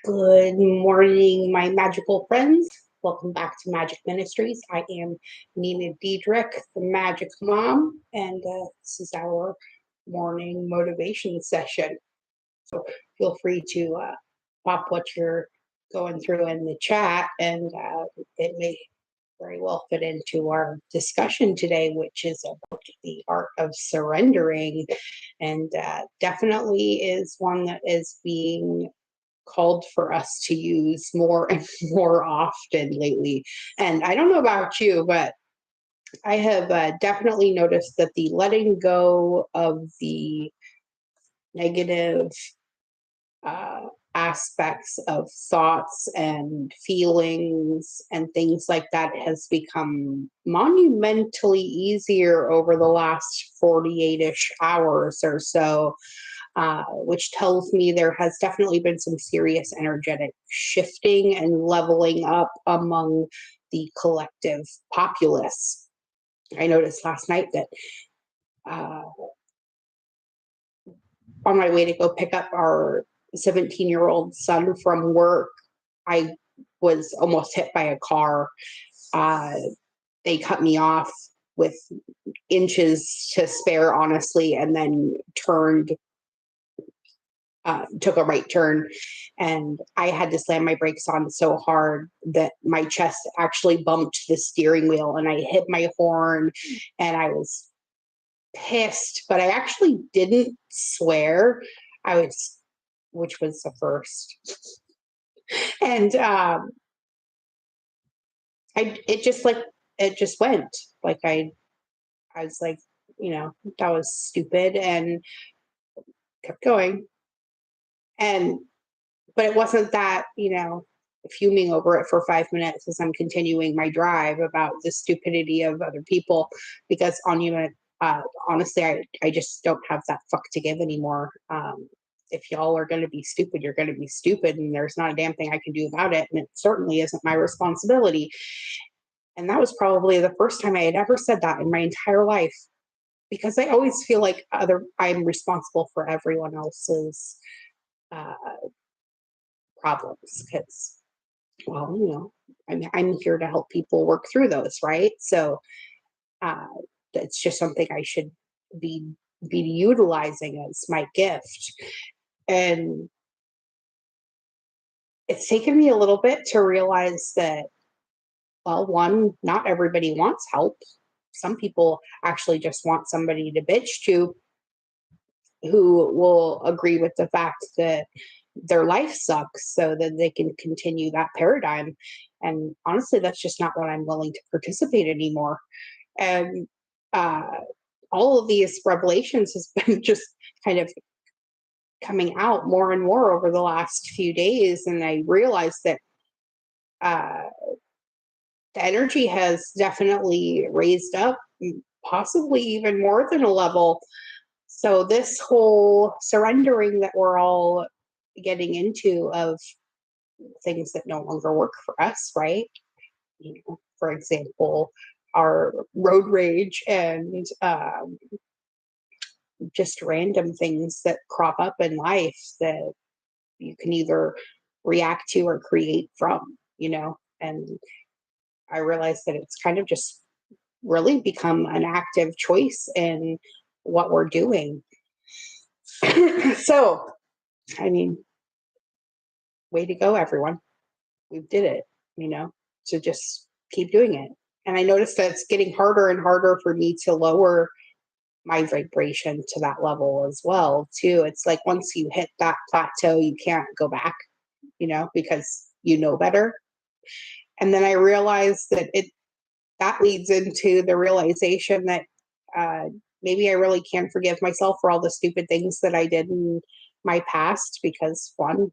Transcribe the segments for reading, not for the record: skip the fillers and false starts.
Good morning, my magical friends. Welcome back to Magic Ministries. I am Nina Diedrich, the Magic Mom, and this is our morning motivation session. So feel free to pop what you're going through in the chat, and it may very well fit into our discussion today, which is about the art of surrendering, and definitely is one that is being called for us to use more and more often lately. And I don't know about you, but I have definitely noticed that the letting go of the negative uh, aspects of thoughts and feelings and things like that has become monumentally easier over the last 48-ish hours or so, which tells me there has definitely been some serious energetic shifting and leveling up among the collective populace. I noticed last night that uh, on my way to go pick up our 17-year-old son from work, I was almost hit by a car. Uh, they cut me off with inches to spare, honestly, and then took a right turn, and I had to slam my brakes on so hard that my chest actually bumped the steering wheel, and I hit my horn, and I was pissed, but I actually didn't swear. I was, which was the first, and it just like it just went like I was like, that was stupid, and kept going, and but it wasn't that, fuming over it for 5 minutes as I'm continuing my drive about the stupidity of other people, because honestly, I just don't have that fuck to give anymore. If y'all are going to be stupid, you're going to be stupid, and there's not a damn thing I can do about it, and it certainly isn't my responsibility. And that was probably the first time I had ever said that in my entire life, because I always feel like I'm responsible for everyone else's uh, problems, because, well, I'm here to help people work through those, right? So uh, it's just something I should be be utilizing as my gift. And it's taken me a little bit to realize that, well, one, not everybody wants help. Some people actually just want somebody to bitch to, who will agree with the fact that their life sucks so that they can continue that paradigm. And honestly, that's just not what I'm willing to participate anymore. And uh, all of these revelations has been just kind of coming out more and more over the last few days. And I realized that uh, the energy has definitely raised up, possibly even more than a level. So this whole surrendering that we're all getting into of things that no longer work for us, right? For example, our road rage and just random things that crop up in life that you can either react to or create from, and I realized that it's kind of just really become an active choice in what we're doing. So, I mean, way to go, everyone. We did it, you know, so just keep doing it. And I noticed that it's getting harder and harder for me to lower my vibration to that level as well, too. It's like once you hit that plateau, you can't go back, because you know better. And then I realized that that leads into the realization that uh, maybe I really can forgive myself for all the stupid things that I did in my past, because one,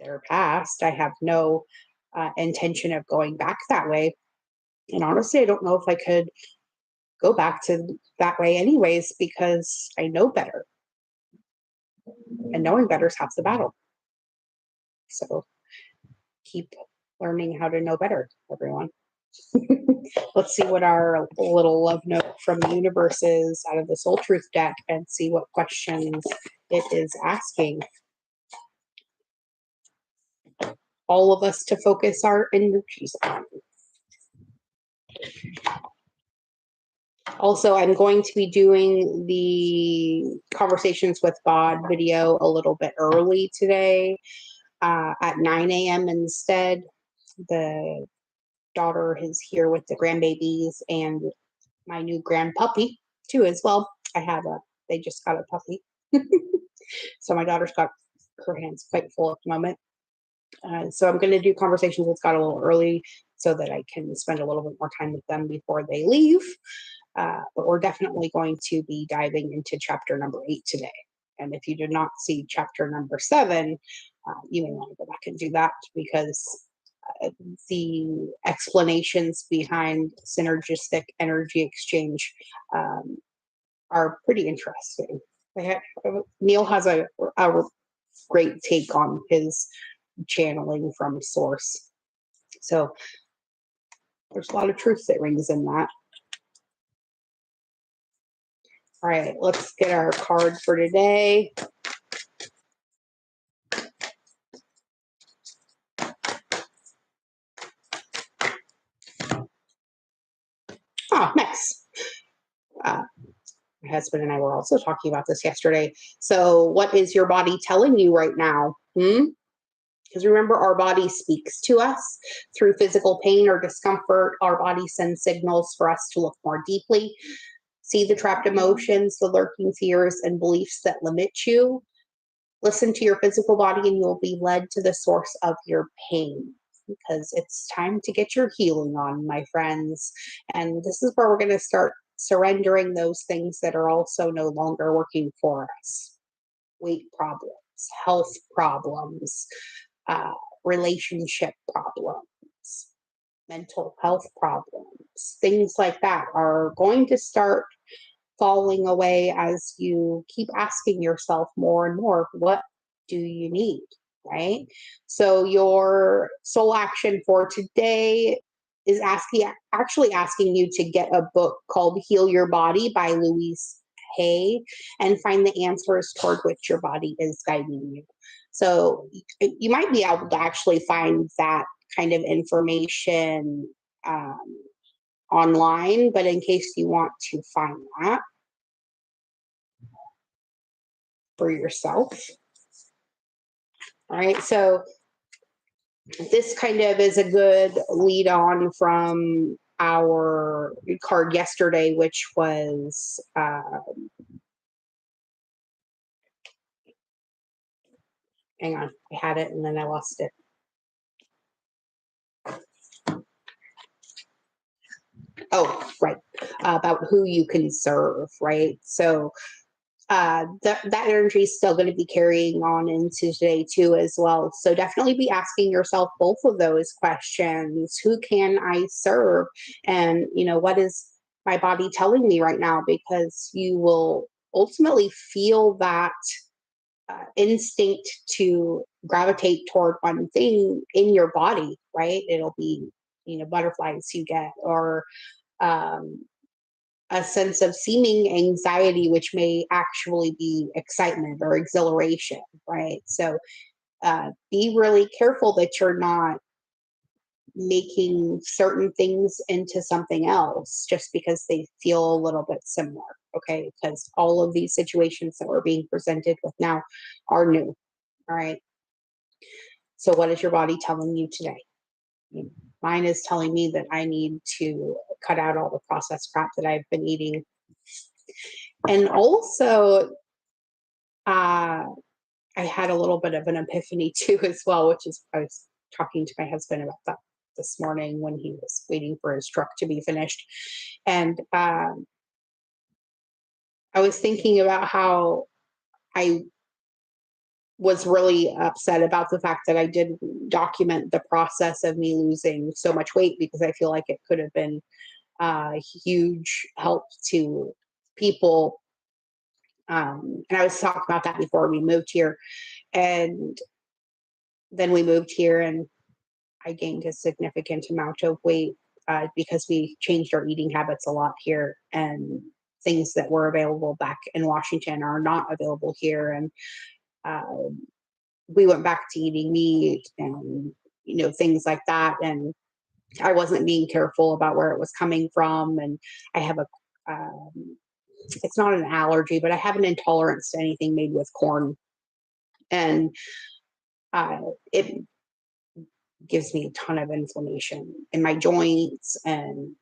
they're past. I have no intention of going back that way. And honestly, I don't know if I could go back to that way anyways, because I know better. And knowing better is half the battle. So keep learning how to know better, everyone. Let's see what our little love note from the universe is out of the Soul Truth deck, and see what questions it is asking. all of us to focus our energies on. Also, I'm going to be doing the Conversations with God video a little bit early today at 9 a.m. instead. The daughter is here with the grandbabies and my new grandpuppy too as well. They just got a puppy. So my daughter's got her hands quite full at the moment. So I'm going to do Conversations with God a little early so that I can spend a little bit more time with them before they leave. But we're definitely going to be diving into chapter number 8 today. And if you did not see chapter number 7, you may want to go back and do that, because the explanations behind synergistic energy exchange are pretty interesting. Neil has a great take on his channeling from source. So there's a lot of truth that rings in that. All right, let's get our card for today. Oh, nice. My husband and I were also talking about this yesterday. So what is your body telling you right now? Because remember, our body speaks to us through physical pain or discomfort. Our body sends signals for us to look more deeply, see the trapped emotions, the lurking fears, and beliefs that limit you. Listen to your physical body and you'll be led to the source of your pain, because it's time to get your healing on, my friends. And this is where we're going to start surrendering those things that are also no longer working for us. Weight problems, health problems, relationship problems, mental health problems, things like that are going to start falling away as you keep asking yourself more and more, what do you need, right? So your soul action for today is actually asking you to get a book called Heal Your Body by Louise Hay and find the answers toward which your body is guiding you. So you might be able to actually find that kind of information online, but in case you want to find that for yourself. All right, so this kind of is a good lead on from our card yesterday, which was hang on, I had it and then I lost it. Oh, right, about who you can serve, right? So that energy is still going to be carrying on into today too as well. So definitely be asking yourself both of those questions. Who can I serve? And, what is my body telling me right now? Because you will ultimately feel that instinct to gravitate toward one thing in your body, right? It'll be, butterflies you get, or a sense of seeming anxiety, which may actually be excitement or exhilaration, right? So be really careful that you're not making certain things into something else just because they feel a little bit similar, okay? Because all of these situations that we're being presented with now are new, all right? So what is your body telling you today? Mine is telling me that I need to cut out all the processed crap that I've been eating. And also, I had a little bit of an epiphany too, as well, which is I was talking to my husband about that this morning when he was waiting for his truck to be finished. And I was thinking about how I was really upset about the fact that I didn't document the process of me losing so much weight, because I feel like it could have been a huge help to people. And I was talking about that before we moved here. And then we moved here and I gained a significant amount of weight because we changed our eating habits a lot here, and things that were available back in Washington are not available here. And we went back to eating meat and things like that. And I wasn't being careful about where it was coming from. And I have it's not an allergy, but I have an intolerance to anything made with corn. And it gives me a ton of inflammation in my joints and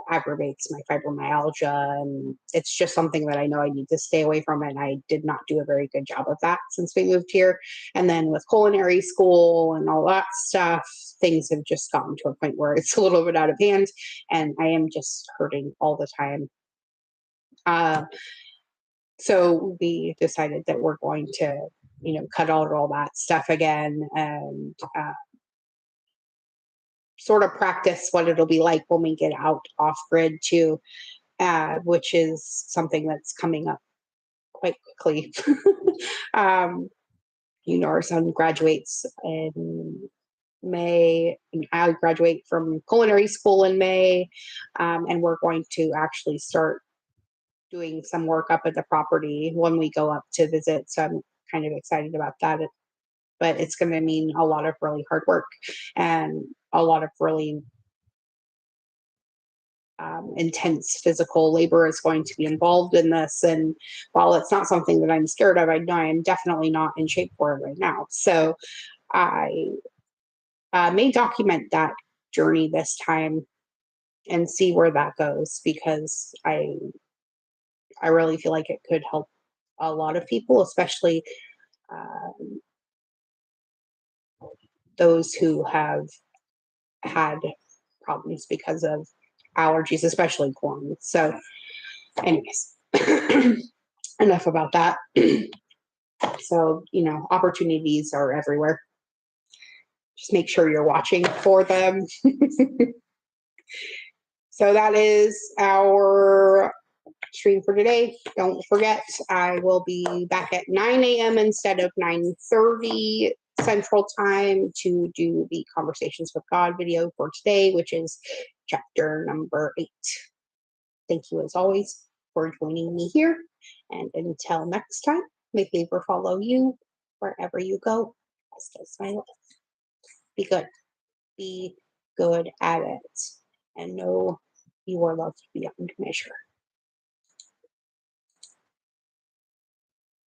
aggravates my fibromyalgia. And it's just something that I know I need to stay away from. And I did not do a very good job of that since we moved here. And then with culinary school and all that stuff, things have just gotten to a point where it's a little bit out of hand and I am just hurting all the time. So we decided that we're going to, cut out all that stuff again and sort of practice what it'll be like when we get out off grid too, which is something that's coming up quite quickly. um, our son graduates in May, and I graduate from culinary school in May, and we're going to actually start doing some work up at the property when we go up to visit. So I'm kind of excited about that. But it's going to mean a lot of really hard work and a lot of really intense physical labor is going to be involved in this. And while it's not something that I'm scared of, I know I am definitely not in shape for it right now. So I may document that journey this time and see where that goes, because I really feel like it could help a lot of people, especially um, those who have had problems because of allergies, especially corn. So, anyways, enough about that. So, opportunities are everywhere. Just make sure you're watching for them. So, that is our stream for today. Don't forget, I will be back at 9 a.m. instead of 9:30 Central Time to do the Conversations with God video for today, which is chapter number 8. Thank you, as always, for joining me here. And until next time, may favor follow you wherever you go. As does my life. Be good. Be good at it. And know you are loved beyond measure.